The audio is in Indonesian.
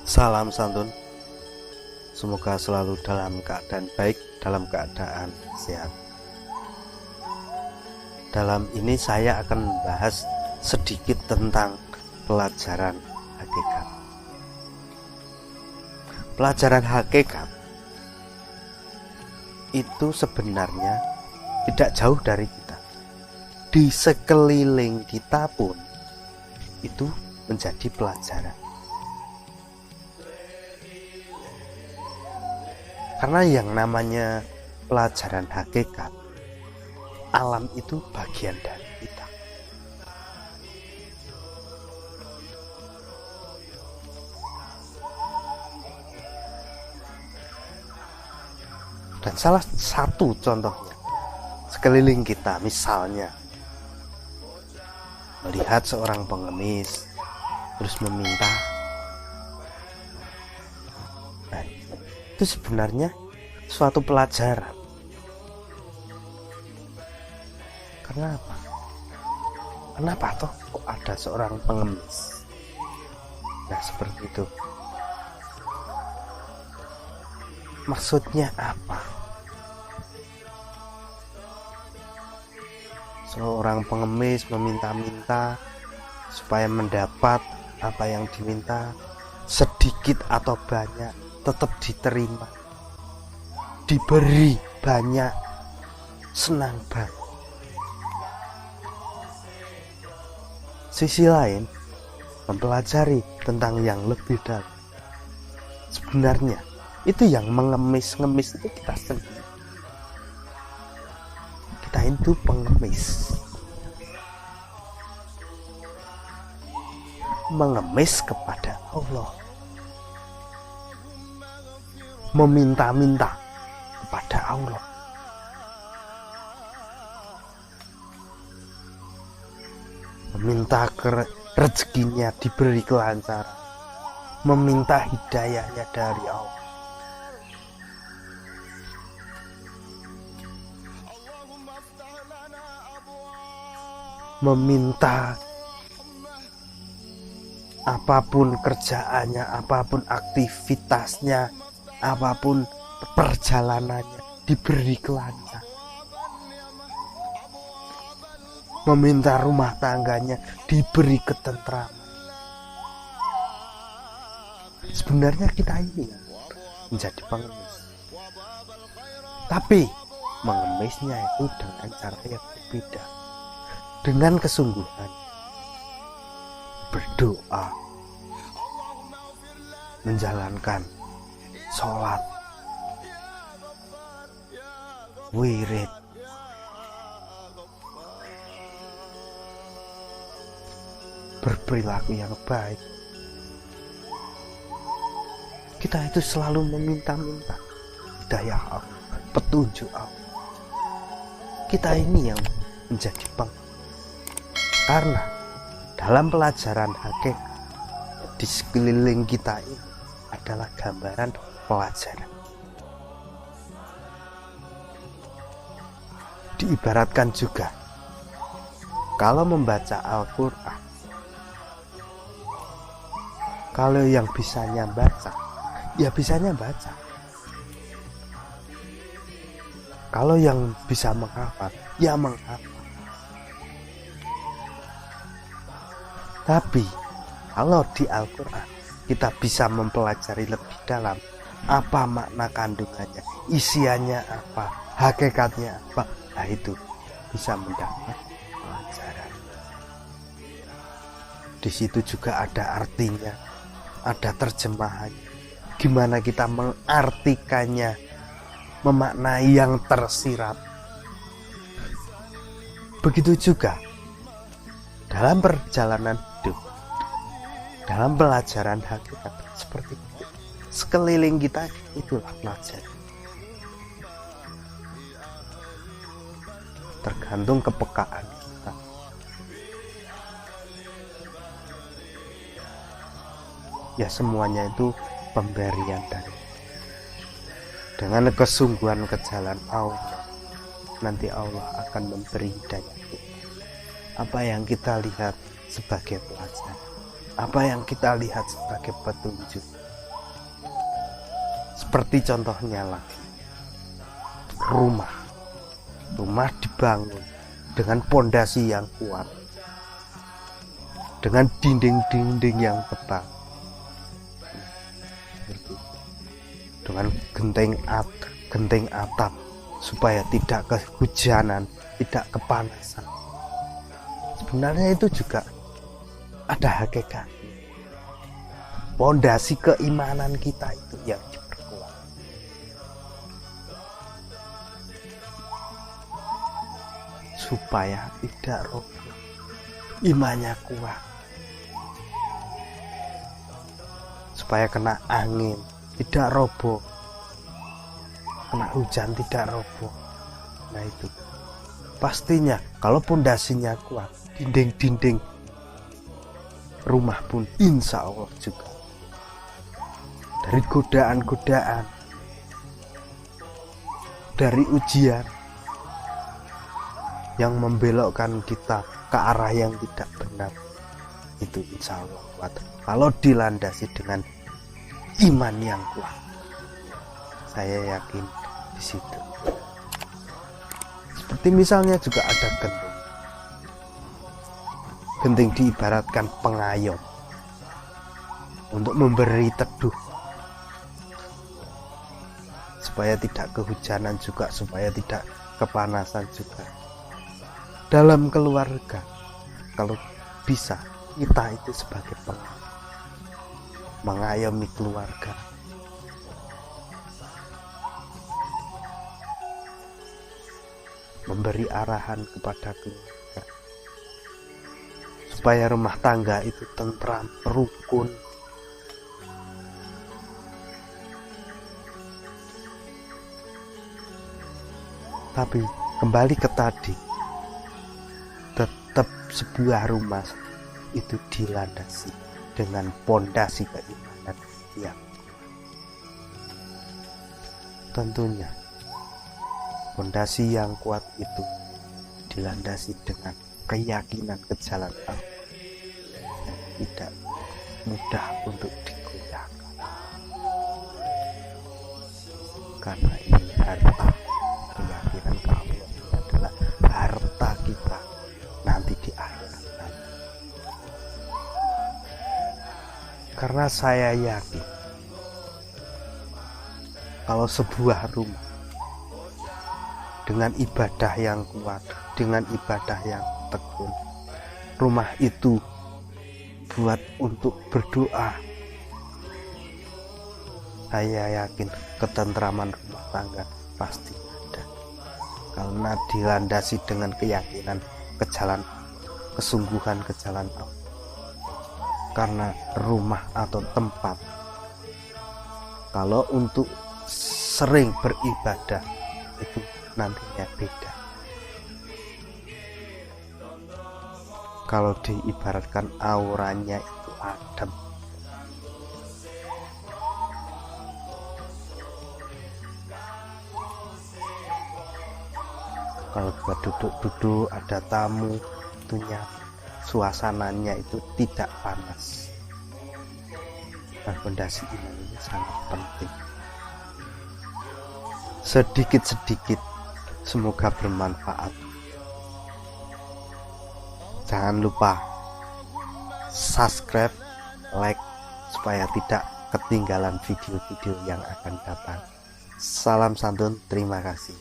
Salam santun, semoga selalu dalam keadaan baik, dalam keadaan sehat. Dalam ini saya akan membahas sedikit tentang pelajaran hakikat. Pelajaran hakikat itu sebenarnya tidak jauh dari kita. Di sekeliling kita pun itu menjadi pelajaran. Karena yang namanya pelajaran hakikat, alam itu bagian dari kita. Dan salah satu contohnya, sekeliling kita misalnya melihat seorang pengemis terus meminta, itu sebenarnya suatu pelajaran. Karena apa? Kenapa toh kok ada seorang pengemis? Nah, seperti itu. Maksudnya apa? Seorang pengemis meminta-minta supaya mendapat apa yang diminta, sedikit atau banyak tetap diterima, diberi banyak, senang banget. Sisi lain, mempelajari tentang yang lebih dalam. Sebenarnya itu yang mengemis-ngemis itu kita sendiri. Kita itu pengemis, mengemis kepada Allah, meminta-minta kepada Allah. Meminta rezekinya diberi kelancaran, meminta hidayahnya dari Allah. Meminta apapun kerjaannya, apapun aktivitasnya, apapun perjalanannya diberi kelancaran. Meminta rumah tangganya diberi ketentraman. Sebenarnya kita ini menjadi pengemis, tapi mengemisnya itu dengan cara yang berbeda, dengan kesungguhan, berdoa, menjalankan sholat, wirid, berperilaku yang baik. Kita itu selalu meminta-minta hidayah Allah, petunjuk Allah. Kita ini yang menjadi pengemis. Karena dalam pelajaran hakikat di sekeliling kita ini adalah gambaran pelajaran. Diibaratkan juga, kalau membaca Al-Quran, kalau yang bisanya baca, ya bisanya baca. Kalau yang bisa menghafal, ya menghafal. Tapi kalau di Al-Quran kita bisa mempelajari lebih dalam apa makna kandungannya, isiannya apa, hakikatnya apa, nah itu bisa mendapat pelajaran. Di situ juga ada artinya, ada terjemahannya, gimana kita mengartikannya, memaknai yang tersirat. Begitu juga dalam perjalanan hidup, dalam pelajaran hakikat seperti itu. Sekeliling kita itulah pelajaran. Tergantung kepekaan kita. Ya semuanya itu pemberian dari dengan kesungguhan ke jalan Allah, nanti Allah akan memberi hidayah. Apa yang kita lihat sebagai pelajaran, apa yang kita lihat sebagai petunjuk, Seperti contohnya lagi, rumah dibangun dengan pondasi yang kuat, dengan dinding-dinding yang tebal, dengan genteng atap supaya tidak kehujanan, tidak kepanasan. Sebenarnya itu juga ada hakikat. Pondasi keimanan kita itu yang diperkuat. Supaya tidak roboh, imannya kuat. Supaya kena angin tidak roboh, kena hujan tidak roboh. Nah itu pastinya kalau pondasinya kuat, dinding-dinding rumah pun insya Allah juga dari godaan-godaan, dari ujian yang membelokkan kita ke arah yang tidak benar, itu insya Allah kuat kalau dilandasi dengan iman yang kuat. Saya yakin di situ. Seperti misalnya juga ada genting. Genting diibaratkan pengayom untuk memberi teduh, supaya tidak kehujanan juga, supaya tidak kepanasan juga. Dalam keluarga, kalau bisa kita itu sebagai pengayom, mengayomi keluarga, memberi arahan kepada keluarga, supaya rumah tangga itu tentram, rukun. Tapi kembali ke tadi, tetap sebuah rumah itu dilandasi dengan pondasi keimanan yang tentunya pondasi yang kuat itu dilandasi dengan keyakinan ke jalan Allah yang tidak mudah untuk digoyahkan, karena ini harta. Keyakinan ke Allah ini adalah harta kita nanti di akhirat nanti. Karena saya yakin kalau sebuah rumah dengan ibadah yang kuat, dengan ibadah yang tekun, rumah itu buat untuk berdoa, saya yakin ketentraman rumah tangga pasti ada, karena dilandasi dengan keyakinan ke jalan, kesungguhan ke jalan Allah. Karena rumah atau tempat kalau untuk sering beribadah itu nantinya beda. Kalau diibaratkan auranya itu adem, kalau buat duduk-duduk ada tamu itu nyaman, suasananya itu tidak panas. Nah, fondasi iman ini sangat penting. Sedikit-sedikit semoga bermanfaat. Jangan lupa subscribe, like, supaya tidak ketinggalan video-video yang akan datang. Salam santun, terima kasih.